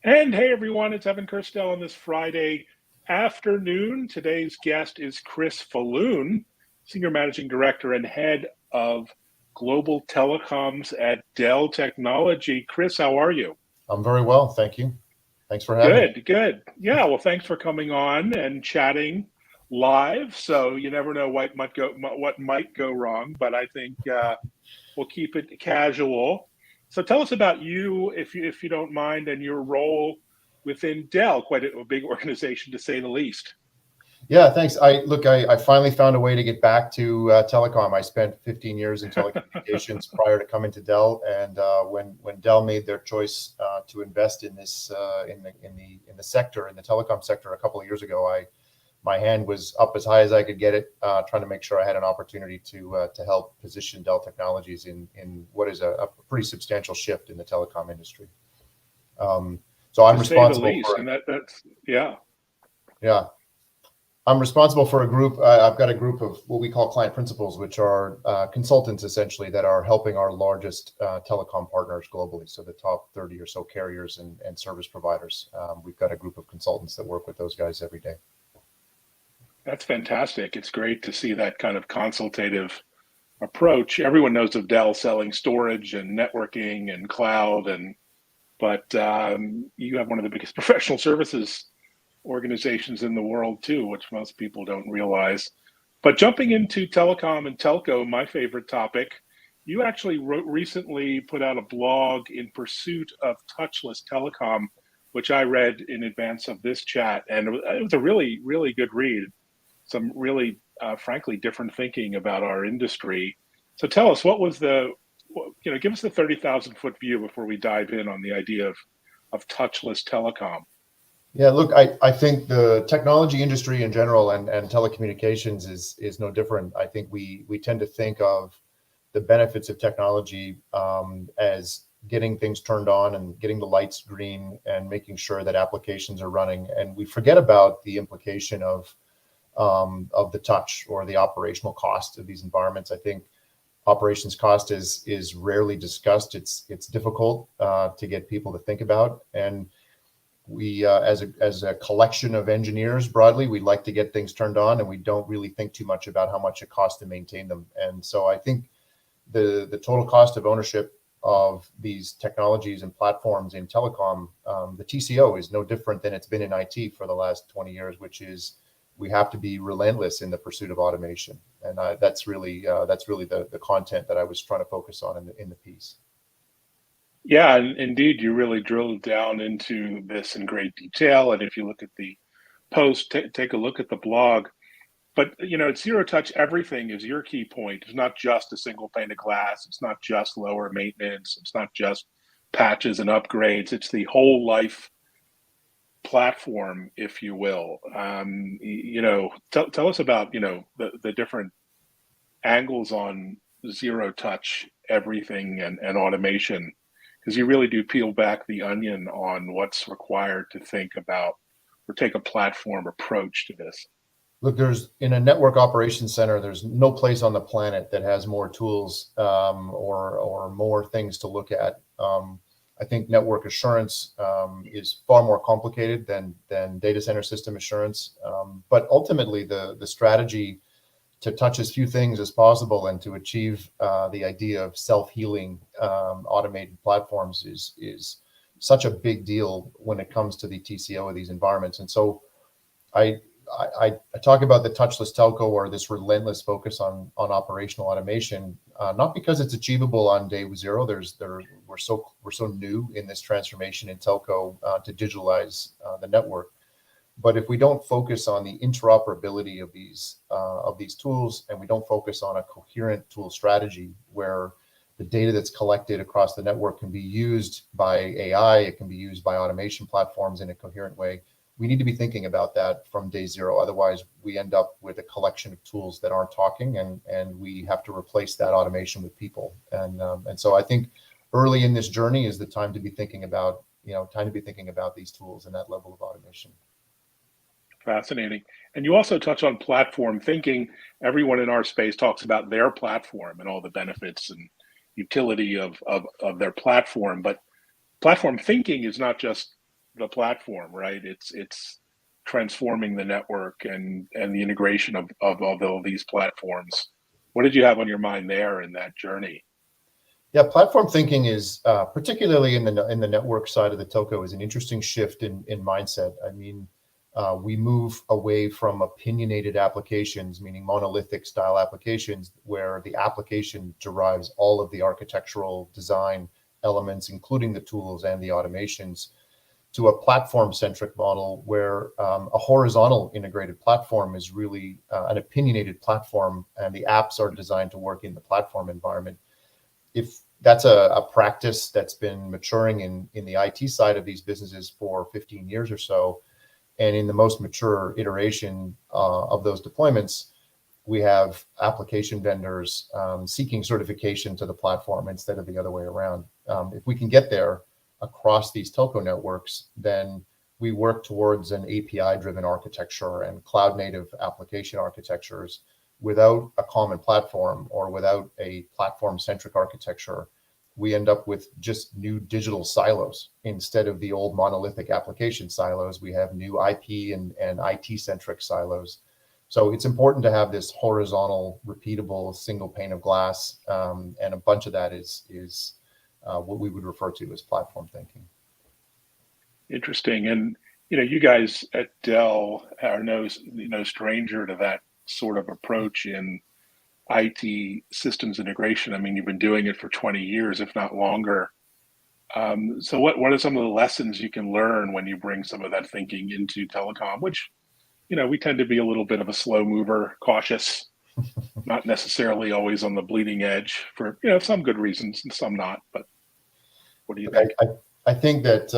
And hey everyone, it's Evan Kirstel on this Friday afternoon. Today's guest is Chris Falloon, Senior Managing Director and Head of Global Telecoms at Dell Technology. Chris, how are you? I'm very well, thank you. Thanks for having me. Good, good. Yeah, well, thanks for coming on and chatting live. So you never know what might go wrong, but I think we'll keep it casual. So tell us about you, if you don't mind, and your role within Dell, quite a big organization to say the least. Yeah, thanks. I finally found a way to get back to telecom. I spent 15 years in telecommunications prior to coming to Dell, and when Dell made their choice to invest in this in the sector, in the telecom sector, a couple of years ago, my hand was up as high as I could get it, trying to make sure I had an opportunity to help position Dell Technologies in what is a pretty substantial shift in the telecom industry. So I'm To say the responsible least, for and that's yeah. yeah. I'm responsible for a group. I've got a group of what we call client principals, which are consultants essentially that are helping our largest telecom partners globally. So the top 30 or so carriers and service providers. We've got a group of consultants that work with those guys every day. That's fantastic. It's great to see that kind of consultative approach. Everyone knows of Dell selling storage and networking and cloud, and but you have one of the biggest professional services organizations in the world too, which most people don't realize. But jumping into telecom and telco, my favorite topic, you actually recently put out a blog in pursuit of touchless telecom, which I read in advance of this chat, and it was a really, really good read. Some really, frankly, different thinking about our industry. So tell us, what was give us the 30,000 foot view before we dive in on the idea of touchless telecom. Yeah, look, I think the technology industry in general and telecommunications is no different. I think we tend to think of the benefits of technology as getting things turned on and getting the lights green and making sure that applications are running. And we forget about the implication of the touch or the operational cost of these environments. I think operations cost is rarely discussed. It's difficult to get people to think about. And we as a collection of engineers broadly, we like to get things turned on, and we don't really think too much about how much it costs to maintain them. And so I think the total cost of ownership of these technologies and platforms in telecom, the TCO is no different than it's been in IT for the last 20 years, which is we have to be relentless in the pursuit of automation. And that's really the content that I was trying to focus on in the piece. Yeah, and indeed, you really drilled down into this in great detail. And if you look at the post, take a look at the blog. But it's zero touch. Everything is your key point. It's not just a single pane of glass. It's not just lower maintenance. It's not just patches and upgrades. It's the whole life platform, if you will. Tell us about the different angles on zero touch everything and automation, because you really do peel back the onion on what's required to think about or take a platform approach to this. Look, there's in a network operations center, there's no place on the planet that has more tools or more things to look at. I think network assurance is far more complicated than data center system assurance. But ultimately, the strategy to touch as few things as possible and to achieve the idea of self-healing automated platforms is such a big deal when it comes to the TCO of these environments. And so I talk about the touchless telco, or this relentless focus on operational automation, not because it's achievable on day zero. We're so new in this transformation in telco to digitalize the network. But if we don't focus on the interoperability of these tools, and we don't focus on a coherent tool strategy where the data that's collected across the network can be used by AI, it can be used by automation platforms in a coherent way, we need to be thinking about that from day zero. Otherwise, we end up with a collection of tools that aren't talking, and we have to replace that automation with people. And so I think early in this journey is the time to be thinking about these tools and that level of automation. Fascinating. And you also touch on platform thinking. Everyone in our space talks about their platform and all the benefits and utility of their platform. But platform thinking is not just the platform, right? It's transforming the network and the integration of all these platforms. What did you have on your mind there in that journey? Yeah, platform thinking is particularly in the network side of the telco is an interesting shift in mindset. I mean, we move away from opinionated applications, meaning monolithic style applications, where the application derives all of the architectural design elements, including the tools and the automations, to a platform-centric model where a horizontal integrated platform is really an opinionated platform, and the apps are designed to work in the platform environment. If that's a practice that's been maturing in the IT side of these businesses for 15 years or so, and in the most mature iteration of those deployments, we have application vendors seeking certification to the platform instead of the other way around. If we can get there across these telco networks, then we work towards an API-driven architecture and cloud-native application architectures without a common platform or without a platform-centric architecture. We end up with just new digital silos. Instead of the old monolithic application silos, we have new IP and IT-centric silos. So it's important to have this horizontal, repeatable, single pane of glass, and a bunch of that is what we would refer to as platform thinking. Interesting. And you guys at Dell are no stranger to that sort of approach in IT systems integration. I mean, you've been doing it for 20 years, if not longer. So what are some of the lessons you can learn when you bring some of that thinking into telecom, which, we tend to be a little bit of a slow mover, cautious, not necessarily always on the bleeding edge for, some good reasons and some not. But what do you think? I think that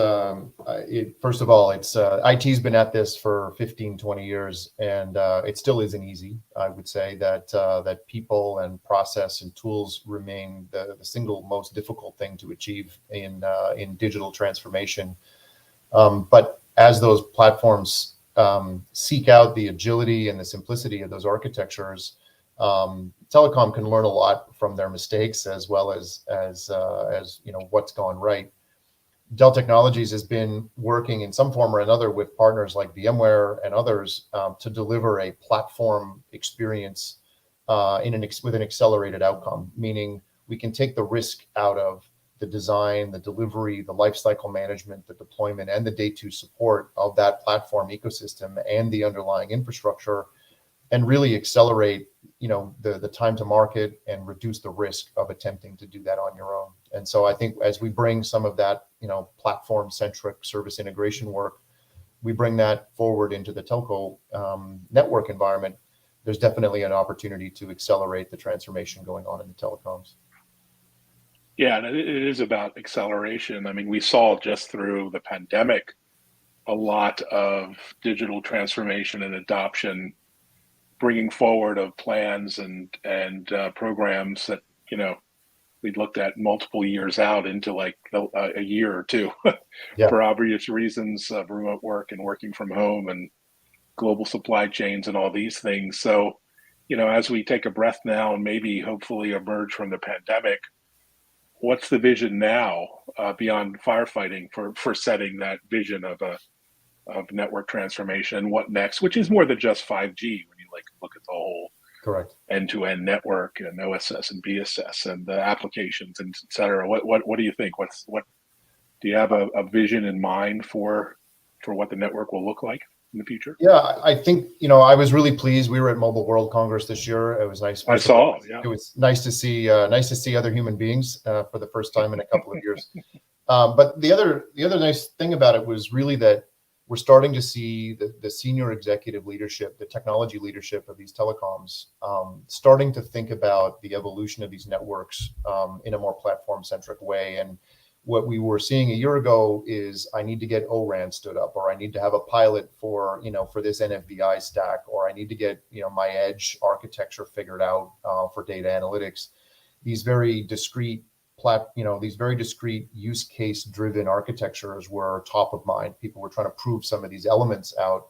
first of all, it's IT's been at this for 15, 20 years, and it still isn't easy. I would say that people and process and tools remain the single most difficult thing to achieve in digital transformation. But as those platforms seek out the agility and the simplicity of those architectures, telecom can learn a lot from their mistakes as well as what's gone right. Dell Technologies has been working in some form or another with partners like VMware and others to deliver a platform experience with an accelerated outcome, meaning we can take the risk out of the design, the delivery, the lifecycle management, the deployment, and the day two support of that platform ecosystem and the underlying infrastructure, and really accelerate the time to market and reduce the risk of attempting to do that on your own. And so I think as we bring some of that platform-centric service integration work, we bring that forward into the telco network environment, there's definitely an opportunity to accelerate the transformation going on in the telecoms. Yeah, and it is about acceleration. I mean, we saw just through the pandemic a lot of digital transformation and adoption, bringing forward of plans and programs that we'd looked at multiple years out into like a year or two Yeah. for obvious reasons of remote work and working from home and global supply chains and all these things. So, as we take a breath now and maybe hopefully emerge from the pandemic, what's the vision now beyond firefighting for setting that vision of network transformation, and what next, which is more than just 5G when you look at the whole Correct. end-to-end network and OSS and BSS and the applications and et cetera. What do you think? What do you have a vision in mind for what the network will look like in the future? Yeah, I think I was really pleased. We were at Mobile World Congress this year. It was nice. I saw. Yeah. It was nice to see other human beings for the first time in a couple of years. But the other nice thing about it was really that we're starting to see the senior executive leadership, the technology leadership of these telecoms, starting to think about the evolution of these networks in a more platform-centric way. And what we were seeing a year ago is I need to get O-RAN stood up, or I need to have a pilot for this NFVI stack, or I need to get my edge architecture figured out for data analytics. These very discrete use case driven architectures were top of mind. People were trying to prove some of these elements out.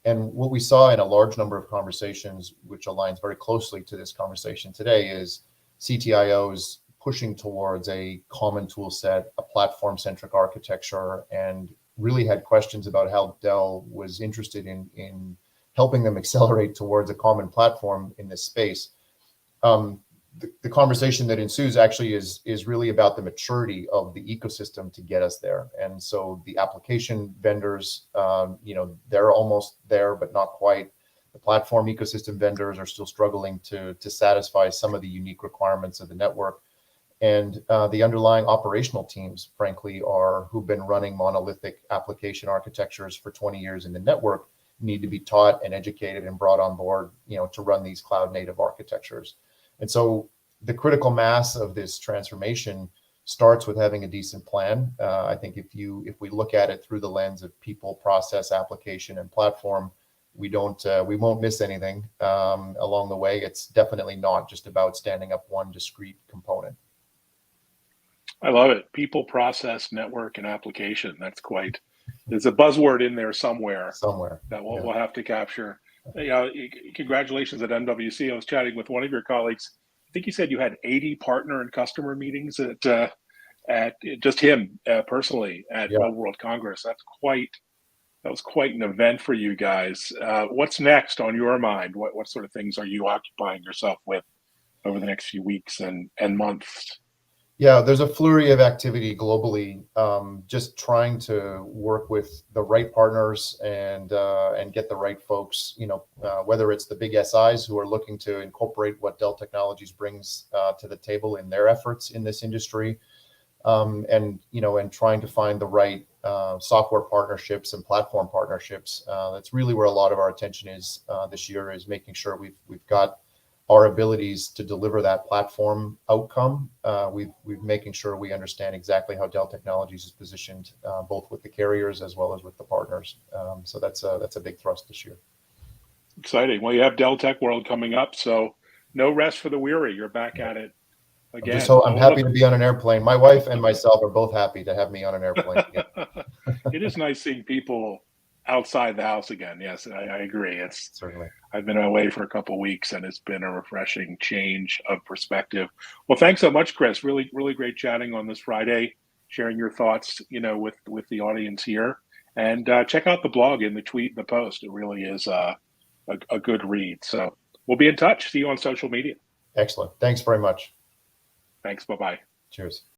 And what we saw in a large number of conversations, which aligns very closely to this conversation today, is CTIOs pushing towards a common tool set, a platform-centric architecture, and really had questions about how Dell was interested in helping them accelerate towards a common platform in this space. The conversation that ensues actually is really about the maturity of the ecosystem to get us there. And so the application vendors, they're almost there, but not quite. The platform ecosystem vendors are still struggling to satisfy some of the unique requirements of the network. And the underlying operational teams, frankly, who've been running monolithic application architectures for 20 years in the network, need to be taught and educated and brought on board, to run these cloud native architectures. And so the critical mass of this transformation starts with having a decent plan. I think if we look at it through the lens of people, process, application, and platform, we won't miss anything along the way. It's definitely not just about standing up one discrete component. I love it. People, process, network, and application. There's a buzzword in there somewhere Somewhere. that Yeah. we'll have to capture. Congratulations at MWC. I was chatting with one of your colleagues. I think you said you had 80 partner and customer meetings at just him personally at Yeah. Mobile World Congress. That was quite an event for you guys. What's next on your mind? What sort of things are you occupying yourself with over the next few weeks and months? Yeah, there's a flurry of activity globally, just trying to work with the right partners and get the right folks. Whether it's the big SIs who are looking to incorporate what Dell Technologies brings to the table in their efforts in this industry, and trying to find the right software partnerships and platform partnerships. That's really where a lot of our attention is this year, is making sure we've got our abilities to deliver that platform outcome. We've making sure we understand exactly how Dell Technologies is positioned, both with the carriers as well as with the partners. So that's a big thrust this year. Exciting. Well, you have Dell Tech World coming up, so no rest for the weary. You're back at it again. I'm happy to be on an airplane. My wife and myself are both happy to have me on an airplane again. It is nice seeing people outside the house again. Yes, I agree. Certainly. I've been away for a couple of weeks, and it's been a refreshing change of perspective. Well, thanks so much, Chris. Really, really great chatting on this Friday, sharing your thoughts, with the audience here. And check out the blog and the tweet and the post. It really is a good read. So we'll be in touch. See you on social media. Excellent. Thanks very much. Thanks. Bye-bye. Cheers.